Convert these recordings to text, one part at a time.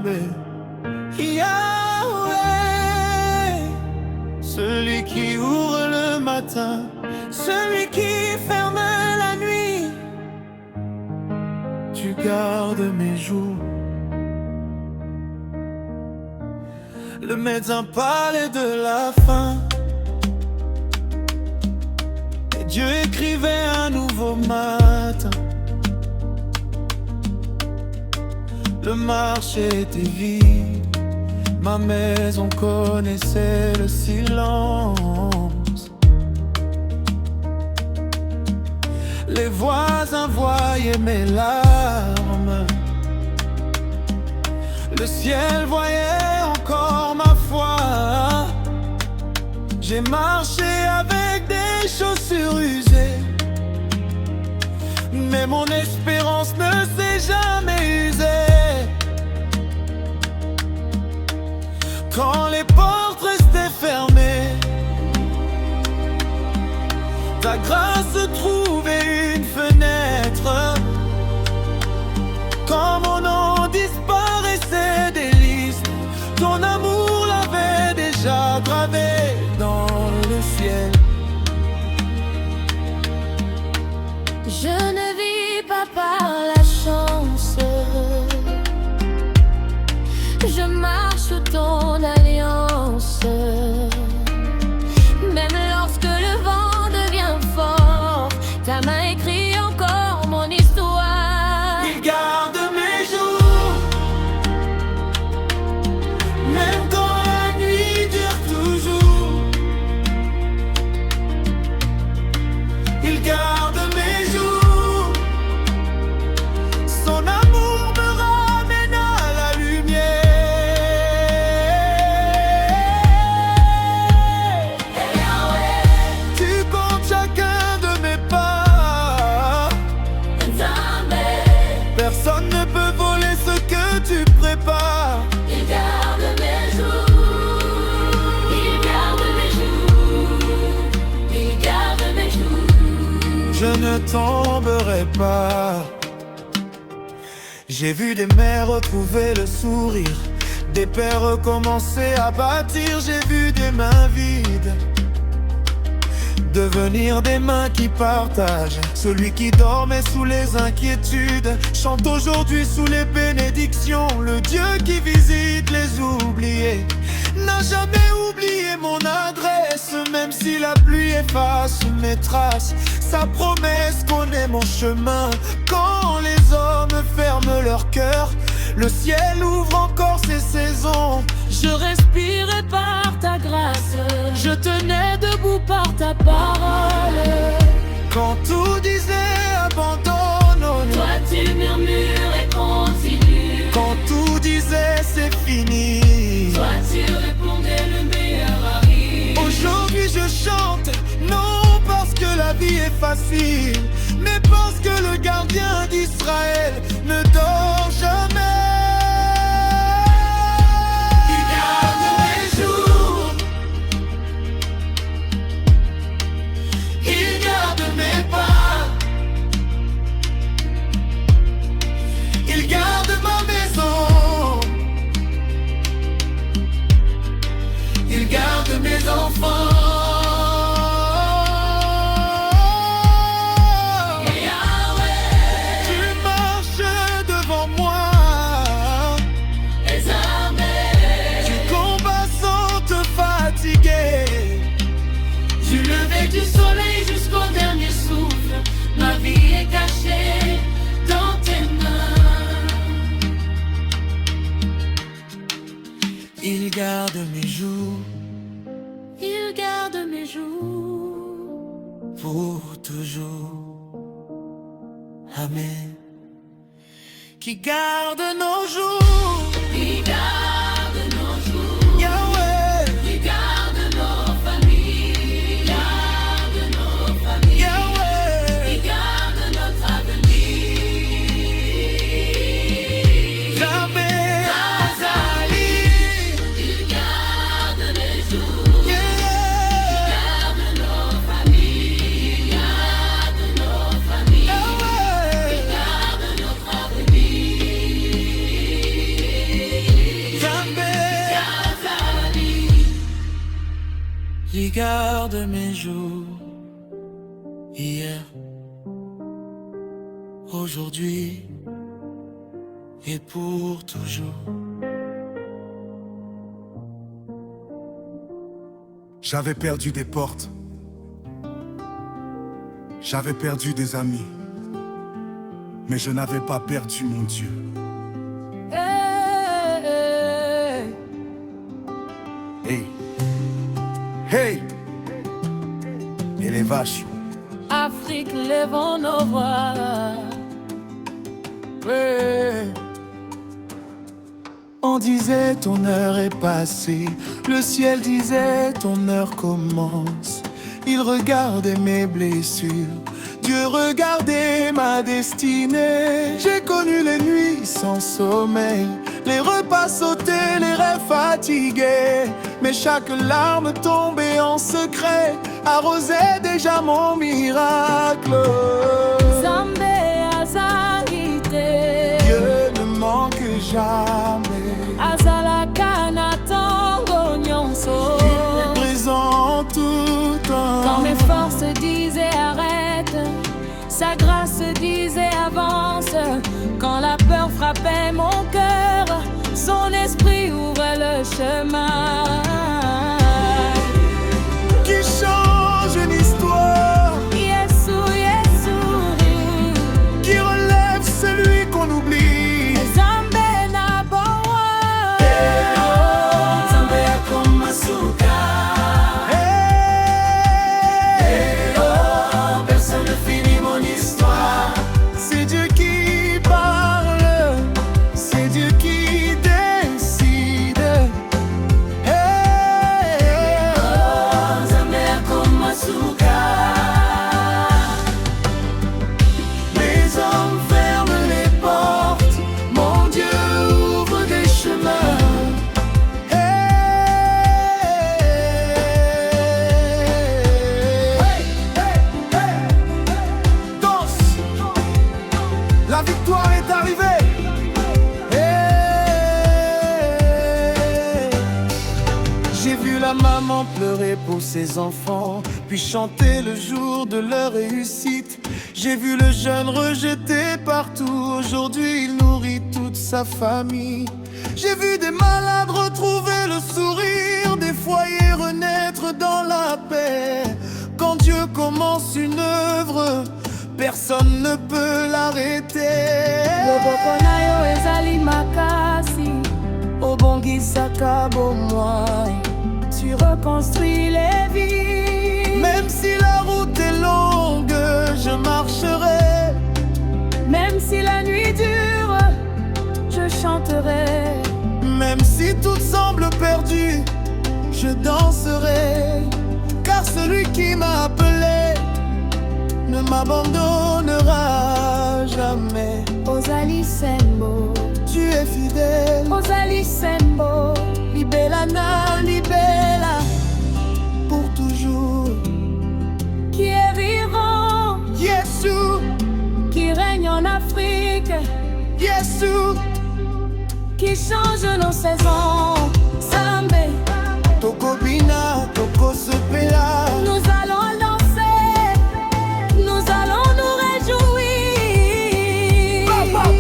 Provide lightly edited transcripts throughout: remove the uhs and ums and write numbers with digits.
Yahweh, Yahweh, celui qui ouvre le matin, celui qui ferme la nuit. Tu gardes mes jours. Le médecin parlait de la fin, et Dieu écrivait un nouveau matin. Le marché était vide, ma maison connaissait le silence. Les voisins voyaient mes larmes, le ciel voyait encore ma foi. J'ai marché avec des chaussures usées, mais mon espérance ne s'est jamais usée. Quand les portes restaient fermées, ta grâce trouvait une fenêtre. Quand mon nom disparaissait des listes, ton amour l'avait déjà gravé dans le ciel. Je ne vis pas par la chance, je marche sous ton alliance. Même lorsque le vent devient fort, ta main écrit encore mon histoire. Il garde mes jours, même quand la nuit dure toujours. Il garde mes jours, son amour me ramène à la lumière. Tu comptes chacun de mes pas, personne ne peut voler ce que tu prépares. Il garde mes jours, il garde mes jours, il garde mes jours. Je ne tomberai pas. J'ai vu des mères retrouver le sourire, des pères recommencer à bâtir. J'ai vu des mains vides devenir des mains qui partagent. Celui qui dormait sous les inquiétudes chante aujourd'hui sous les bénédictions. Le Dieu qui visite les oubliés n'a jamais oublié mon adresse. Même si la pluie efface mes traces, sa promesse connaît mon chemin. Quand les hommes ferment leur cœur, le ciel ouvre encore ses saisons. Je respirais par ta grâce, je tenais debout par ta parole. Quand tout disait abandonne, Toi tu murmures et continues. quand tout disait c'est fini, Toi tu répondais le meilleur arrive. aujourd'hui je chante, non parce que la vie est facile, mais parce que le gardien d'Israël ne dort jamais. Il garde mes jours, il garde mes pas, il garde ma maison, il garde mes enfants. Tu marches devant moi, tu combats sans te fatiguer. Du lever du soleil jusqu'au dernier souffle, ma vie est cachée dans tes mains. Il garde mes jours Il garde mes jours. pour toujours. Amen. Qui garde nos jours, Il garde nos jours, Yahweh, il garde nos familles, il garde nos familles, Yahweh. il garde notre avenir. Jamais Azali, Il garde mes jours, yeah. il garde nos familles, il garde nos familles, Yahweh. il garde notre avenir. Regarde mes jours, hier, aujourd'hui et pour toujours. J'avais perdu des portes, j'avais perdu des amis, mais je n'avais pas perdu mon Dieu. Hey, hey, et les vaches. Afrique, lèvons nos voix. Ouais. On disait ton heure est passée, le ciel disait ton heure commence. Il regardait mes blessures, Dieu regardait ma destinée. J'ai connu les nuits sans sommeil, les repas sautés, les rêves fatigués. Mais chaque larme tombée en secret arrosait déjà mon miracle. Zambé azangite, Dieu ne manque jamais. azalaka na tango nyonso. Présent tout temps. Quand mes forces disaient arrête, sa grâce disait avance. Quand la peur frappait mon cœur, son esprit ouvrait le chemin. Qui change une histoire, Yesu, Yesu, qui relève celui qu'on oublie. Zambé na boa. Zambé akomasuka. Personne ne finit mon histoire. C'est Dieu qui parle, c'est Dieu qui décide. Zambé akomasuka. Les hommes ferment les portes, mon Dieu ouvre des chemins. Danse, la victoire est arrivée. J'ai vu la maman pleurer pour ses enfants, puis chanter le jour de leur réussite. J'ai vu le jeune rejeté partout, aujourd'hui il nourrit toute sa famille. J'ai vu des malades retrouver le sourire, des foyers renaître dans la paix. Quand Dieu commence une œuvre, personne ne peut l'arrêter. Loboko na yo ezali makasi, obongisaka bomoi. Tu reconstruis les vies. Même si la route est longue, je marcherai. Même si la nuit dure, je chanterai. Même si tout semble perdu, je danserai. Car celui qui m'a appelé ne m'abandonnera jamais. Ozali sembo, Tu es fidèle, Ozali sembo, libella na libella, pour toujours. qui est vivant, Yesu, qui règne en Afrique, Yesu, qui change nos saisons. Zambé, Tokobina, Tokosepela. nous allons danser, nous allons nous réjouir.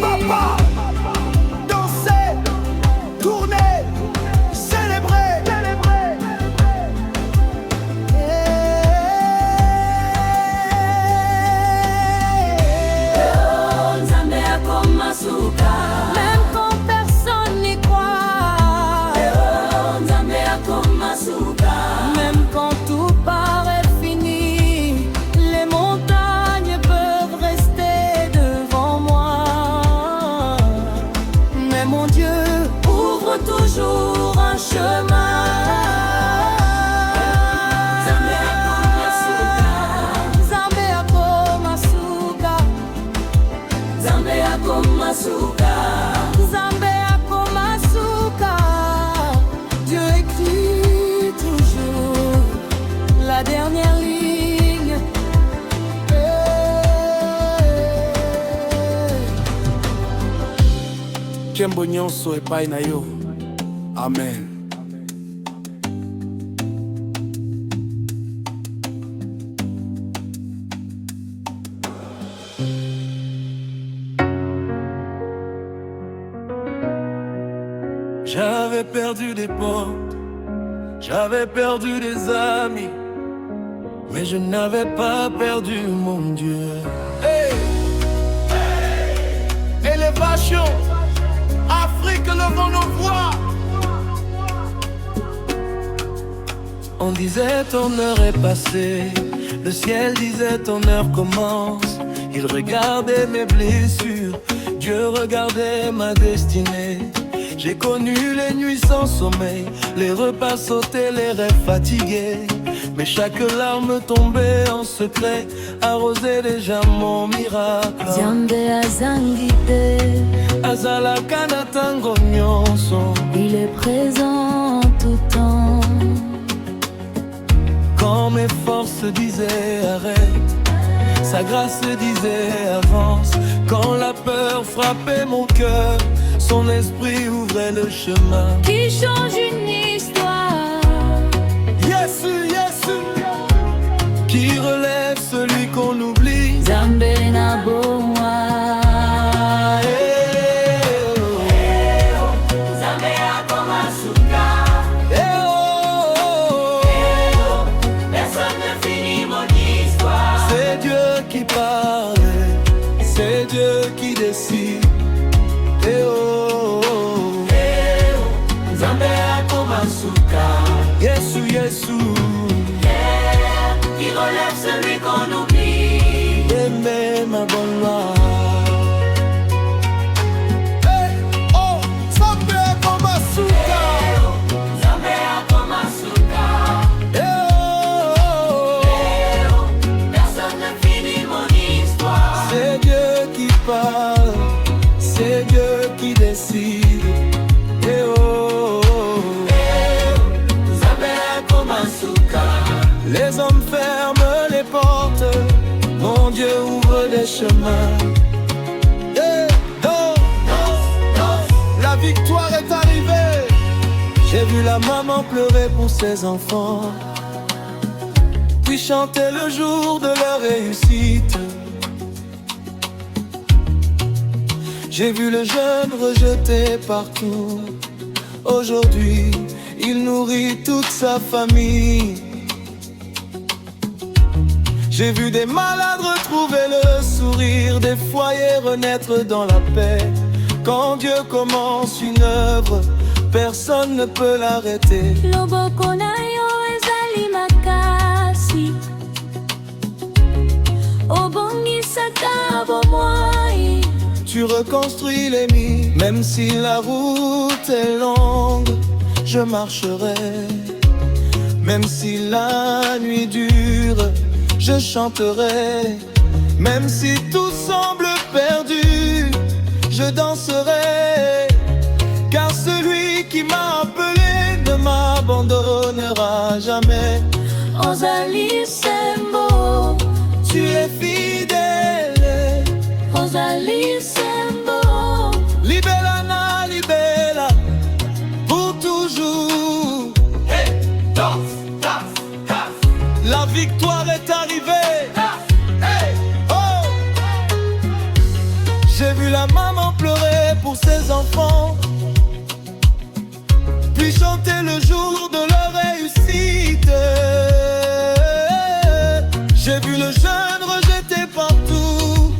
Papa, danser, tourner, célébrer. Zambé akomasuka, même quand personne n'y croit. Zambé akomasuka, même quand tout paraît fini, les montagnes peuvent rester devant moi. Mais mon Dieu ouvre toujours un chemin. Zambé akomasuka, Zambé akomasuka, Zambé akomasuka. Dieu écrit toujours la dernière ligne. Nkembo nyonso epai na yo. Amen. J'avais perdu des potes, j'avais perdu des amis, mais je n'avais pas perdu mon Dieu. Hey! Hey! Élévation, Afrique, levons nos voix. On disait ton heure est passée, le ciel disait ton heure commence. Il regardait mes blessures, Dieu regardait ma destinée. J'ai connu les nuits sans sommeil, les repas sautés, les rêves fatigués. Mais chaque larme tombait en secret, arrosait déjà mon miracle. Nzambe azangite, azalaka na tango nyonso. il est présent en tout temps. Quand mes forces disaient arrête, sa grâce disait avance. Quand la peur frappait mon cœur, son esprit ouvrait le chemin Qui change une histoire. Yes, yes, qui relève celui qu'on oublie. Nzambe na bomwa. Nzambe akoma suka. Personne ne finit mon histoire. C'est Dieu qui parle, c'est Dieu qui décide. Nzambe akoma suka. Yesu, Yesu, Qui relève celui qu'on oublie. aimez ma bonne loi. Hey, oh, Nzambe akoma suka. Nzambe akoma suka. Personne ne finit mon histoire. C'est Dieu qui parle, c'est Dieu qui décide. Les hommes ferment les portes, mon Dieu ouvre des chemins. La victoire est arrivée. J'ai vu la maman pleurer pour ses enfants, puis chanter le jour de leur réussite. J'ai vu le jeune rejeté partout. Aujourd'hui, il nourrit toute sa famille. J'ai vu des malades retrouver le sourire, des foyers renaître dans la paix. Quand Dieu commence une œuvre, personne ne peut l'arrêter. Loboko na yo ezali makasi, obongisaka bomoi. Tu reconstruis les nids, même si la route est longue, je marcherai. Même si la nuit dure, je chanterai. Même si tout semble perdu, je danserai. Car celui qui m'a appelé ne m'abandonnera jamais. Ozali sembo, Tu es fidèle. Ozali sembo. Libella na libella, pour toujours. Hey, danse, danse, danse. La victoire est arrivée. Hey, oh. J'ai vu la maman pleurer pour ses enfants, puis chanter le jour de leur réussite. J'ai vu le jeune rejeté partout.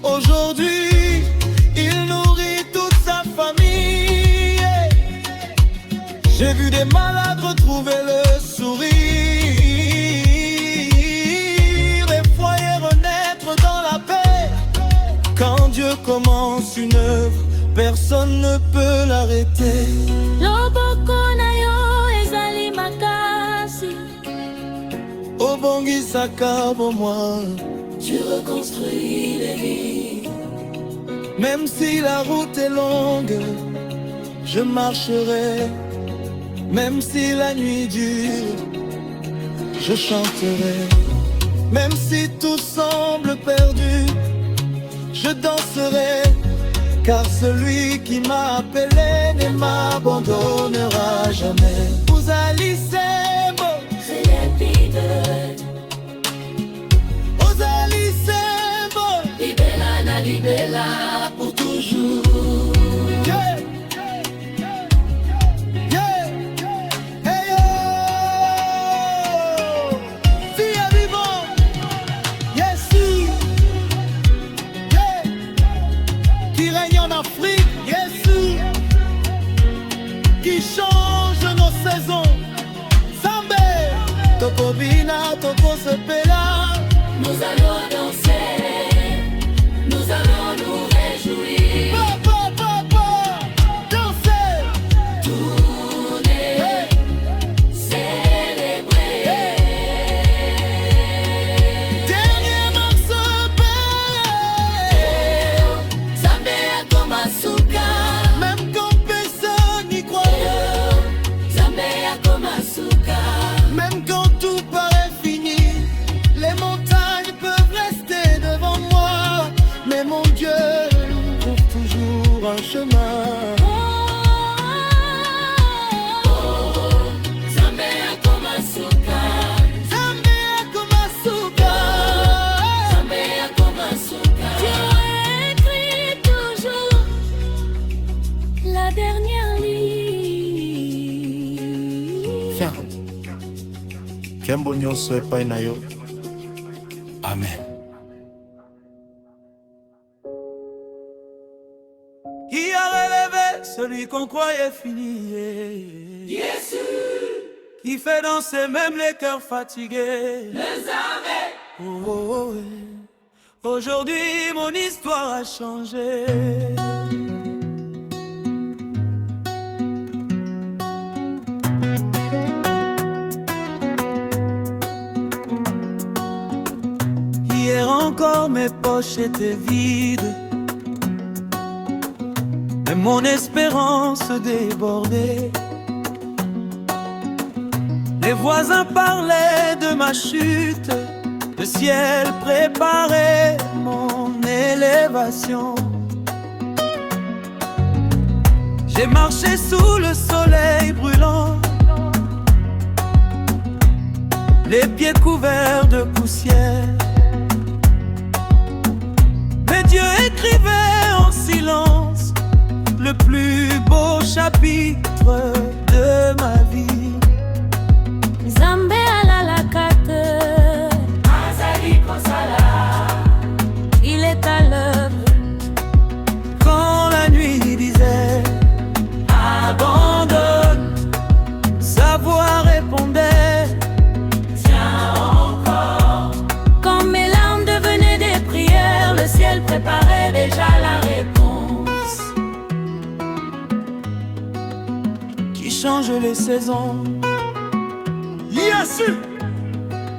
Aujourd'hui, il nourrit toute sa famille. J'ai vu des malades retrouver le sourire, des foyers renaître dans la paix. Quand Dieu commence une œuvre, personne ne peut l'arrêter. Loboko na yo ezali makasi, Obongisaka bomoi. tu reconstruis les vies. Même si la route est longue, je marcherai. Même si la nuit dure, je chanterai. Même si tout semble perdu, je danserai. Car celui qui m'a appelé ne m'abandonnera jamais. Uzali sembo, Uzali sembo, Libella na libella pour toujours. yeah. Bina toko sepela. Nous allons danser, nous allons nous réjouir. Papa, papa, danser, tourner, hey, célébrer. Hey. Dernier morceau, Zambé Akomasuka. même quand personne n'y croit. Zambé Akomasuka. Même quand tout paraît fini, les montagnes peuvent rester devant moi, mais mon Dieu trouve toujours un chemin. Zambé Akomasuka. Zambé Akomasuka. Zambé Akomasuka. Tu écris toujours la dernière ligne. Viens. Kembo nyonso epai na yo. Amen. Qui a relevé celui qu'on croyait fini? Jésus, Qui fait danser même les cœurs fatigués? le Zambé. Oh, oh, oh, ouais. Aujourd'hui mon histoire a changé. Hier encore mes poches étaient vides, mais mon espérance débordait. Les voisins parlaient de ma chute, le ciel préparait mon élévation. J'ai marché sous le soleil brûlant, les pieds couverts de poussière. Mais Dieu écrivait en silence le plus beau chapitre de ma vie. Zambé alalakate. Azali kosala. Il est à l'œuvre. Quand la nuit disait abandonne, sa voix répondait Tiens encore. Quand mes larmes devenaient des prières, le ciel préparait déjà la réponse. qui change les saisons, Yasu,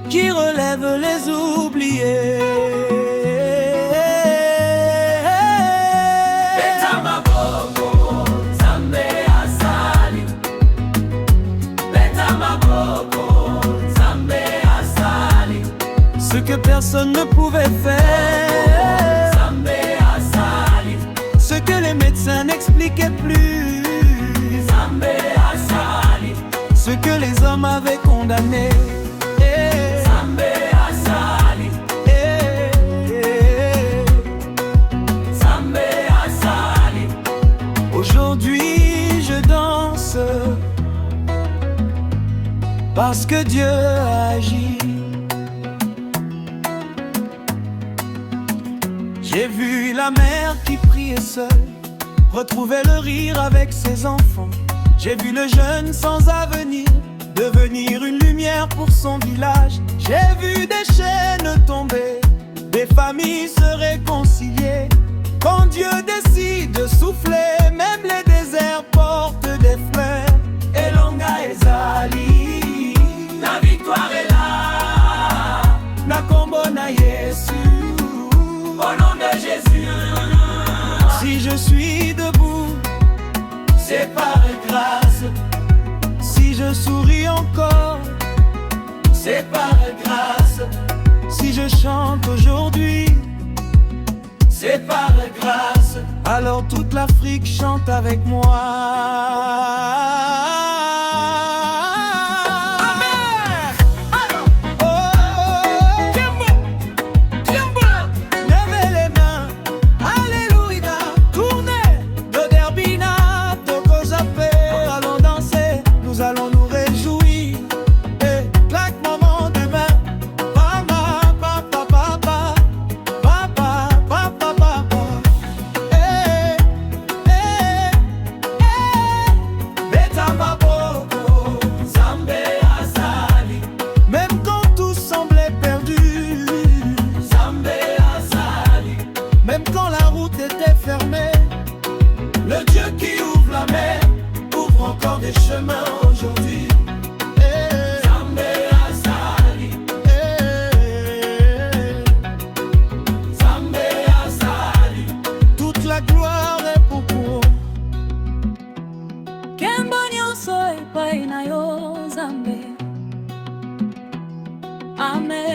qui relève les oubliés. Betamaboko, Zambé asali. Betamaboko, Zambé asali. Ce que personne ne pouvait faire, Zambé asali. ce que les médecins n'expliquaient plus, Zambé asali. ce que les hommes avaient condamné. Zambé asali. Zambé asali. Aujourd'hui je danse parce que Dieu a agi. J'ai vu la mère qui priait seule retrouver le rire avec ses enfants. J'ai vu le jeune sans avenir devenir une lumière pour son village. J'ai vu des chaînes tomber, des familles se réconcilier. Quand Dieu décide de souffler, même les déserts portent des fleurs. Elonga ezali, La victoire est là. na kombo na Yesu. Au nom de Jésus. Si je suis debout, C'est par grâce. si je souris encore, C'est par grâce. si je chante aujourd'hui, C'est par grâce. alors toute l'Afrique chante avec moi. Amen. Oh, levez les mains, alléluia, tournez, de Derbina, Toko Zapé, allons danser, nous allons nous réjouir. Et claque maman de main, papa, papa, papa, papa, papa, papa. Beta Mabo. inayo Nzambe. Amen.